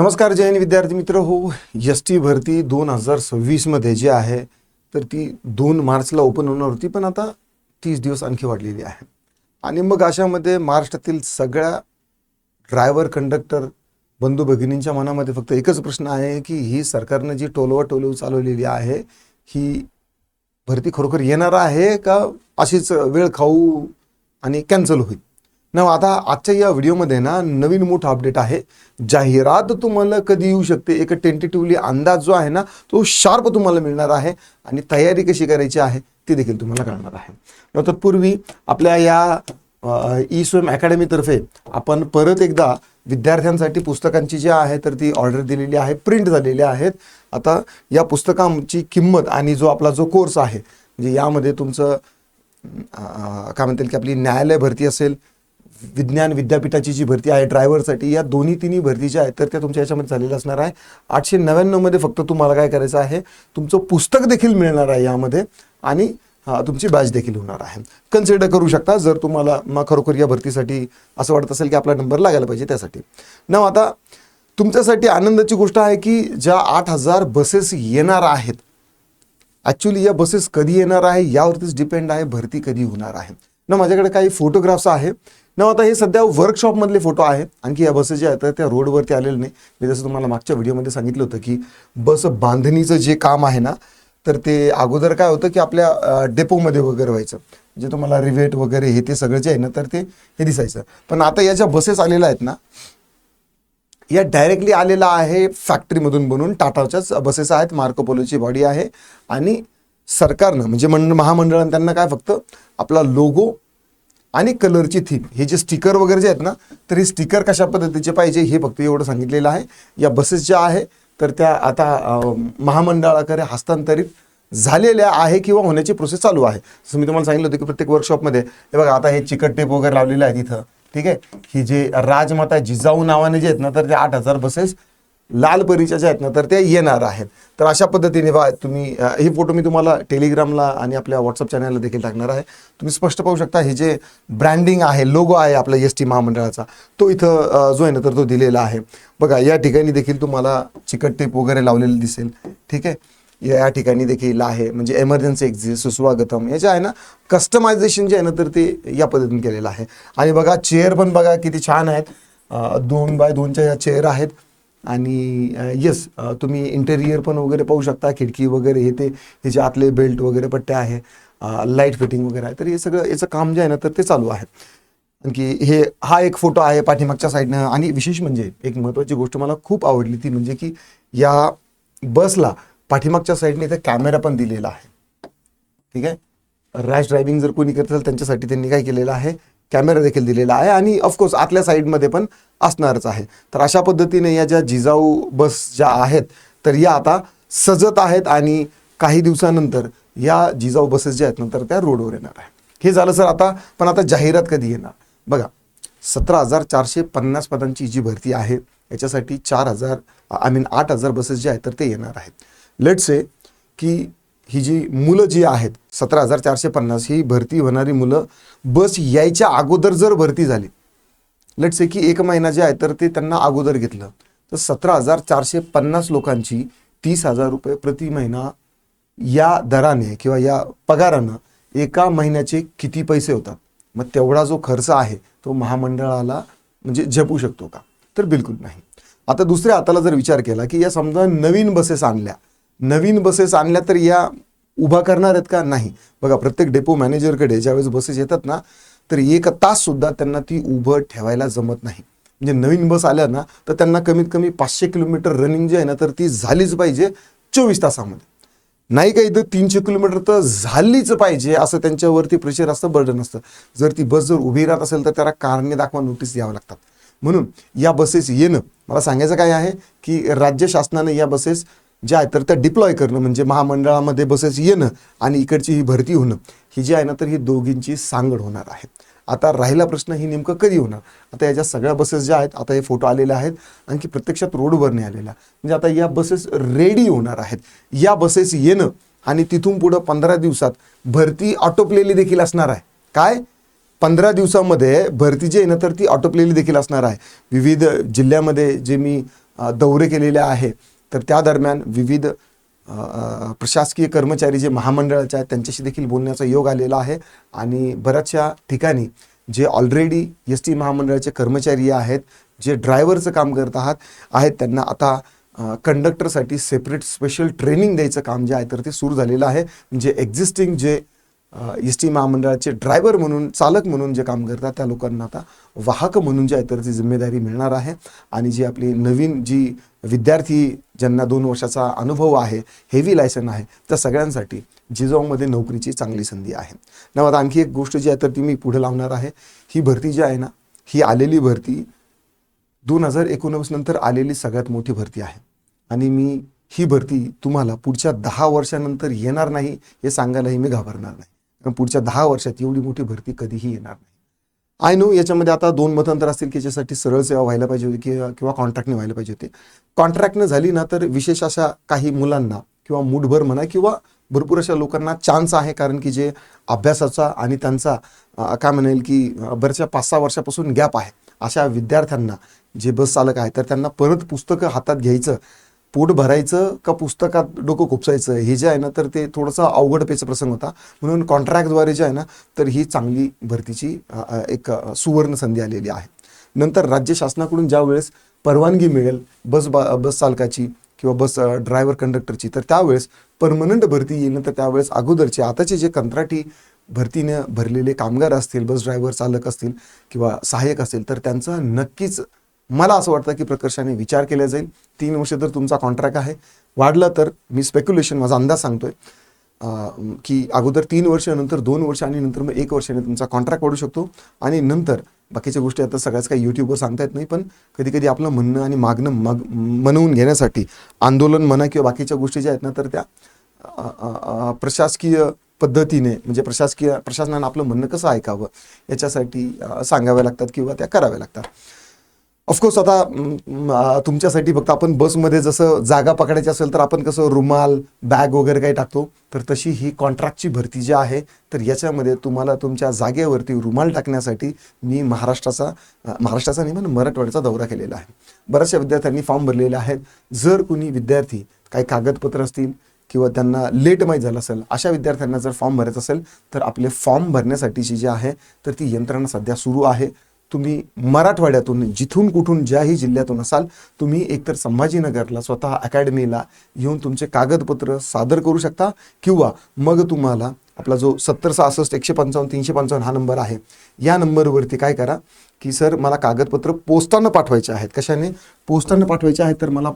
नमस्कार जय हिंद विद्यार्थी मित्र हो. एस टी भरती 2026 मध्ये जी आहे तर ती 2 मार्चला ओपन होणार होती, पण आता 30 दिवस आणखी वाढलेली आहे. आणि मग अशामध्ये महाराष्ट्रातील सगळ्या ड्रायव्हर कंडक्टर बंधू भगिनींच्या मनामध्ये फक्त एकच प्रश्न आहे की ही सरकारनं जी टोलवा चालवलेली आहे ही भरती खरोखर येणार आहे का अशीच वेळ खाऊ आणि कॅन्सल होईल ना. आता आजच्या या व्हिडिओमध्ये ना नवीन मोठा अपडेट आहे. जाहिरात तुम्हाला कधी येऊ शकते, एक टेंटेटिव्हली अंदाज जो आहे ना तो शार्प तुम्हाला मिळणार आहे आणि तयारी कशी करायची आहे ती देखील तुम्हाला कळणार आहे. तत्पूर्वी आपल्या या ई स्वयं अकॅडमीतर्फे आपण परत एकदा विद्यार्थ्यांसाठी पुस्तकांची जी आहे तर ती ऑर्डर दिलेली आहे, प्रिंट झालेली आहेत. आता या पुस्तकांची किंमत आणि जो आपला जो कोर्स आहे म्हणजे यामध्ये तुमचं काय म्हणतील की आपली न्यायालय भरती असेल, विज्ञान विद्यापीठाची जी भरती आहे ड्रायव्हरसाठी, या तिन्ही भरती ज्या आहेत तर त्या तुमच्या याच्यामध्ये झालेल्या असणार आहे. 899 मध्ये फक्त तुम्हाला काय करायचं आहे, तुमचं पुस्तक देखील मिळणार आहे यामध्ये आणि तुमची बॅच देखील होणार आहे. कन्सिडर करू शकता जर तुम्हाला मग खरोखर या भरतीसाठी असं वाटत असेल की आपला नंबर लागायला पाहिजे त्यासाठी ना. आता तुमच्यासाठी आनंदाची गोष्ट आहे की ज्या 8000 बसेस येणार आहेत, ॲक्च्युली या बसेस कधी येणार आहे यावरतीच डिपेंड आहे भरती कधी होणार आहे ना. माझ्याकडे काही फोटोग्राफ्स आहे ना. आता हे सध्या वर्कशॉपमधले फोटो आहेत. आणखी या बसेस ज्या आहेत त्या रोडवरती आलेले नाही. मी जसं तुम्हाला मागच्या व्हिडिओमध्ये सांगितलं होतं की बस बांधणीचं जे काम आहे ना तर ते अगोदर काय होतं की आपल्या डेपोमध्ये वगैरे व्हायचं, जे तुम्हाला रिवेट वगैरे हे ते सगळं जे आहे ना तर ते हे दिसायचं. पण आता या ज्या बसेस आलेल्या आहेत ना या डायरेक्टली आलेला आहे फॅक्टरीमधून बनवून. टाटाच्याच बसेस आहेत, मार्को पोलोची बॉडी आहे आणि सरकारनं म्हणजे महामंडळानं त्यांना काय फक्त आपला लोगो आणि कलरची थीम, हे जे स्टिकर वगैरे जे आहेत ना तर हे स्टिकर कशा पद्धतीचे पाहिजे हे फक्त एवढं सांगितलेलं आहे. या बसेस ज्या आहे तर त्या आता महामंडळाकडे हस्तांतरित झालेल्या आहे किंवा होण्याची प्रोसेस चालू आहे. जसं मी तुम्हाला सांगितलं होतं की प्रत्येक वर्कशॉपमध्ये हे बघा आता हे चिकट टेप वगैरे लावलेले आहेत इथं, ठीक आहे. ही जे राजमाता जिजाऊ नावाने जे आहेत ना तर ते 8000 बसेस लाल परीच्या ज्या आहेत ना तर ते येणार आहेत. तर अशा पद्धतीने तुम्ही हे फोटो मी तुम्हाला टेलिग्रामला आणि आपल्या व्हॉट्सअप चॅनलला देखील टाकणार आहे. तुम्ही स्पष्ट पाहू शकता हे जे ब्रँडिंग आहे, लोगो आहे आपला एस टी महामंडळाचा तो इथं जो आहे ना तर तो दिलेला आहे. बघा या ठिकाणी देखील तुम्हाला चिकट टेप वगैरे लावलेलं दिसेल, ठीक आहे. या ठिकाणी देखील आहे म्हणजे एमर्जन्सी एक्झिट, सुस्वागतम, हे जे आहे ना कस्टमायझेशन जे आहे ना तर ते या पद्धतीने केलेलं आहे. आणि बघा चेअर पण बघा किती छान आहेत, 2x2च्या या चेअर आहेत. आणि येस तुम्ही इंटेरियर पण वगैरे पाहू शकता, खिडकी वगैरे हे जे आतले बेल्ट वगैरे पट्ट्या आहे, लाईट फिटिंग वगैरे आहे, तर हे सगळं याचं काम जे आहे ना तर ते चालू आहे. आणखी हा एक फोटो आहे पाठीमागच्या साईडनं. आणि विशेष म्हणजे एक महत्त्वाची गोष्ट मला खूप आवडली ती म्हणजे की या बसला पाठीमागच्या साईडने इथे कॅमेरा पण दिलेला आहे, ठीक आहे. रॅश ड्रायव्हिंग जर कोणी करत असेल त्यांच्यासाठी त्यांनी काय केलेलं आहे, कॅमेरा देखील दिलेला आहे आणि ऑफकोर्स आतल्या साईडमध्ये पण असणारच आहे. तर अशा पद्धतीने या ज्या जिजाऊ बस ज्या आहेत तर या आता सजत आहेत आणि काही दिवसानंतर या जिजाऊ बसेस ज्या आहेत नंतर त्या रोडवर येणार आहे. हे झालं सर आता, पण आता जाहिरात कधी येणार बघा. 17450 पदांची जी भरती आहे याच्यासाठी 8000 बसेस जे आहेत तर ते येणार आहेत. लेट्स से की ही जी मुलं जी आहेत 17450 ही भरती होणारी मुलं बस यायच्या अगोदर जर भरती झाली, लेट्स से की 1 महिना जे आहे तर ते त्यांना अगोदर घेतलं तर 17450 लोकांची 30,000 रुपये प्रति महिना या दराने किंवा या पगारानं एका महिन्याचे किती पैसे होतात. मग तेवढा जो खर्च आहे तो महामंडळाला म्हणजे झेपू शकतो का, तर बिलकुल नाही. आता दुसऱ्या हाताला जर विचार केला की या समजा नवीन बसेस आणल्या तर या उभा करणार आहेत का, नाही. बघा प्रत्येक डेपो मॅनेजरकडे ज्यावेळेस बसेस येतात ना तर 1 तास सुद्धा त्यांना ती उभं ठेवायला जमत नाही. म्हणजे नवीन बस आल्या ना तर त्यांना कमीत कमी 500 किलोमीटर रनिंग जी आहे ना तर ती झालीच पाहिजे 24 तासामध्ये. नाही का इथं 300 किलोमीटर तर झालीच पाहिजे असं त्यांच्यावरती प्रेशर असतं, बर्डन असतं. जर ती बस जर उभी राहत असेल तर त्याला कारणे दाखवा नोटीस द्यावं लागतात. म्हणून या बसेस येणं, मला सांगायचं काय आहे की राज्य शासनाने या बसेस ज्या आहेत तर त्या डिप्लॉय करणं म्हणजे महामंडळामध्ये बसेस येणं आणि इकडची ही भरती होणं ही जी आहे ना तर ही दोघींची सांगड होणार आहे. आता राहिला प्रश्न ही नेमकं कधी होणार. आता याच्या सगळ्या बसेस ज्या आहेत आता हे फोटो आलेले आहेत आणखी प्रत्यक्षात रोडवर नाही आलेला, म्हणजे आता या बसेस रेडी होणार आहेत. या बसेस येणं आणि तिथून पुढं 15 दिवसात भरती ऑटोप्लेली देखील असणार आहे. काय 15 दिवसामध्ये भरती जी आहे ना तर ती ऑटोप्लेली देखील असणार आहे. विविध जिल्ह्यामध्ये जे मी दौरे केलेले आहे. तर त्या दरम्यान विविध प्रशासकीय कर्मचारी जे महामंडळाचे आहेत त्यांच्याशी देखील बोलण्याचा योग आलेला आहे. आणि बऱ्याचशा ठिकाणी जे ऑलरेडी एस टी महामंडळाचे कर्मचारी आहेत, जे ड्रायव्हरचं काम करत आहेत त्यांना आता कंडक्टरसाठी सेपरेट स्पेशल ट्रेनिंग द्यायचं काम जे आहे तर ते सुरू झालेलं आहे. म्हणजे एक्झिस्टिंग जे एस टी महामंडळाचे ड्रायव्हर म्हणून, चालक म्हणून जे काम करतात त्या लोकांना आता वाहक म्हणून जे आहे तर ती जिम्मेदारी मिळणार आहे. आणि जी आपली नवीन जी विद्यार्थी ज्यांना 2 वर्षाचा अनुभव आहे, हेवी लायसन आहे, त्या सगळ्यांसाठी जिजाऊमध्ये नोकरीची चांगली संधी आहे. ना आता आणखी एक गोष्ट जी आहे तर ती मी पुढे लावणार आहे. ही भरती जी आहे ना, ही आलेली भरती 2019 नंतर आलेली सगळ्यात मोठी भरती आहे. आणि मी ही भरती तुम्हाला पुढच्या 10 वर्षानंतर येणार नाही हे सांगायलाही मी घाबरणार नाही. कारण पुढच्या 10 वर्षात एवढी मोठी भरती कधीही येणार नाही. आय नो याच्यामध्ये आता 2 मतांतर असतील की याच्यासाठी सरळ सेवा व्हायला पाहिजे होती किंवा कॉन्ट्रॅक्टने व्हायला पाहिजे होते. कॉन्ट्रॅक्टनं झाली ना तर विशेष अशा काही मुलांना किंवा मूठभर म्हणा किंवा भरपूर अशा लोकांना चान्स आहे. कारण की जे अभ्यासाचा आणि त्यांचा काय म्हणेल की बऱ्याचशा 5-6 वर्षापासून गॅप आहे, अशा विद्यार्थ्यांना जे बस चालक आहे तर त्यांना परत पुस्तकं हातात घ्यायचं, पोट भरायचं का पुस्तकात डोकं खुपसायचं, हे जे आहे ना तर ते थोडंसं अवघड पेचा प्रसंग होता. म्हणून कॉन्ट्रॅक्टद्वारे जे आहे ना तर ही चांगली भरतीची एक सुवर्ण संधी आलेली आहे. नंतर राज्य शासनाकडून ज्या वेळेस परवानगी मिळेल बस चालकाची किंवा बस ड्रायव्हर कंडक्टरची, तर त्यावेळेस परमनंट भरती येईल ना तर त्यावेळेस अगोदरचे आताचे जे कंत्राटी भरतीने भरलेले कामगार असतील, बस ड्रायव्हर चालक असतील किंवा सहाय्यक असतील, तर त्यांचा नक्कीच मला असं वाटतं की प्रकर्षाने विचार केला जाईल. 3 वर्ष जर तुमचा कॉन्ट्रॅक्ट आहे, वाढला तर मी स्पेक्युलेशन माझा अंदाज सांगतोय की अगोदर 3 वर्ष, नंतर 2 वर्ष आणि नंतर मग 1 वर्षाने तुमचा कॉन्ट्रॅक्ट वाढू शकतो. आणि नंतर बाकीच्या गोष्टी आता सगळ्याच काही यूट्यूबवर सांगता येत नाही, पण कधी कधी आपलं म्हणणं आणि मागणं मनवून घेण्यासाठी आंदोलन म्हणा किंवा बाकीच्या गोष्टी ज्या आहेत ना तर त्या प्रशासकीय पद्धतीने म्हणजे प्रशासनानं आपलं म्हणणं कसं ऐकावं याच्यासाठी सांगाव्या लागतात किंवा त्या कराव्या लागतात. ऑफकोर्स आता तुमच्यासाठी फक्त आपण बसमध्ये जसं जागा पकडायची असेल तर आपण कसं रुमाल, बॅग वगैरे काही टाकतो, तर तशी ही कॉन्ट्रॅक्टची भरती जी आहे तर याच्यामध्ये तुम्हाला तुमच्या जागेवरती रुमाल टाकण्यासाठी मी महाराष्ट्राचा नाही पण मराठवाड्याचा दौरा केलेला आहे. बऱ्याचशा विद्यार्थ्यांनी फॉर्म भरलेले आहेत. जर कुणी विद्यार्थी काही कागदपत्र असतील किंवा त्यांना लेट माहीत झालं असेल, अशा विद्यार्थ्यांना जर फॉर्म भरायचा असेल तर आपले फॉर्म भरण्यासाठीची जी आहे तर ती यंत्रणा सध्या सुरू आहे. तुम्ही मराठवाड्यातून जिथून कुठून ज्याही जिल्ह्यातून असाल, तुम्ही एकतर संभाजीनगरला स्वतः अकॅडमीला येऊन तुमचे कागदपत्र सादर करू शकता किंवा मग तुम्हाला आपला जो 7066 155 355 हा नंबर आहे, या नंबरवरती काय करा की सर मला कागदपत्र पोस्टानं पाठवायचे आहेत. कशाने पोस्टानं पाठवायचे आहेत तर मला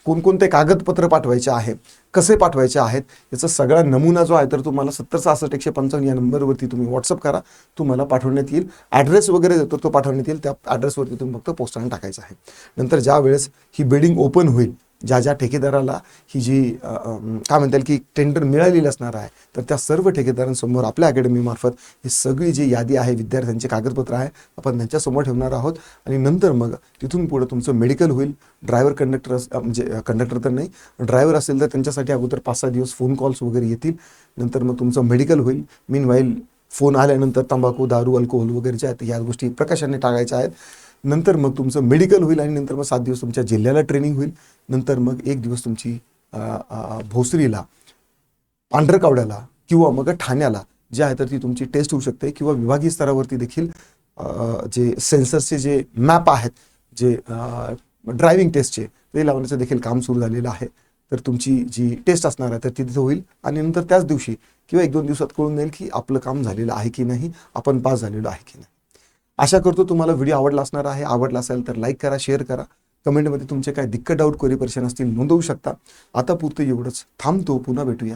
कोणकोणते कागदपत्र पाठवायचे आहे, कसे पाठवायचे आहेत याचा सगळा नमुना जो आहे तर तुम्हाला 7066 155 या नंबरवरती तुम्ही व्हॉट्सअप करा, तुम्हाला पाठवण्यात येईल. ॲड्रेस वगैरे देतो तो पाठवण्यात येईल, त्या ॲड्रेसवरती तुम्ही फक्त पोस्टाने टाकायचं आहे. नंतर ज्या वेळेस ही बिल्डिंग ओपन होईल, ज्या ठेकेदाराला ही जी काय म्हणता येईल की टेंडर मिळालेली असणार आहे, तर त्या सर्व ठेकेदारांसमोर आपल्या अकॅडमीमार्फत ही सगळी जी यादी आहे विद्यार्थ्यांचे कागदपत्र आहे आपण त्यांच्यासमोर ठेवणार आहोत. आणि नंतर मग तिथून पुढे तुमचं मेडिकल होईल. ड्रायव्हर कंडक्टर म्हणजे कंडक्टर तर नाही, ड्रायव्हर असेल तर त्यांच्यासाठी अगोदर 5-6 दिवस फोन कॉल्स वगैरे येतील. नंतर मग तुमचं मेडिकल होईल. मीनवाईल फोन आल्यानंतर तंबाखू, दारू, अल्कोहोल वगैरे जे आहेत या गोष्टी प्रकाशाने टाळायच्या आहेत. नंतर मग तुमचं मेडिकल होईल आणि नंतर मग 7 दिवस तुमच्या जिल्ह्याला ट्रेनिंग होईल. नंतर मग 1 दिवस तुमची भोसरीला, पांढरकवड्याला किंवा मग ठाण्याला जे आहे तर ती तुमची टेस्ट होऊ शकते किंवा विभागीय स्तरावरती देखील जे सेन्सर्सचे जे मॅप आहेत, जे ड्रायव्हिंग टेस्टचे ते लावण्याचं देखील काम सुरू झालेलं आहे. तर तुमची जी टेस्ट असणार आहे तर ती तिथं होईल आणि नंतर त्याच दिवशी किंवा 1-2 दिवसात कळून जाईल की आपलं काम झालेलं आहे की नाही, आपण पास झालेलो आहे की नाही. आशा करतो तुम्हाला व्हिडिओ आवडला असणार आहे. आवडला असेल तर लाईक करा, शेअर करा. कमेंटमध्ये तुमचे काय दिक्कत, डाऊट, क्वेरी, परेशान असतील नोंदवू शकता. आता पुरतं एवढंच. थांबतो, पुन्हा भेटूया.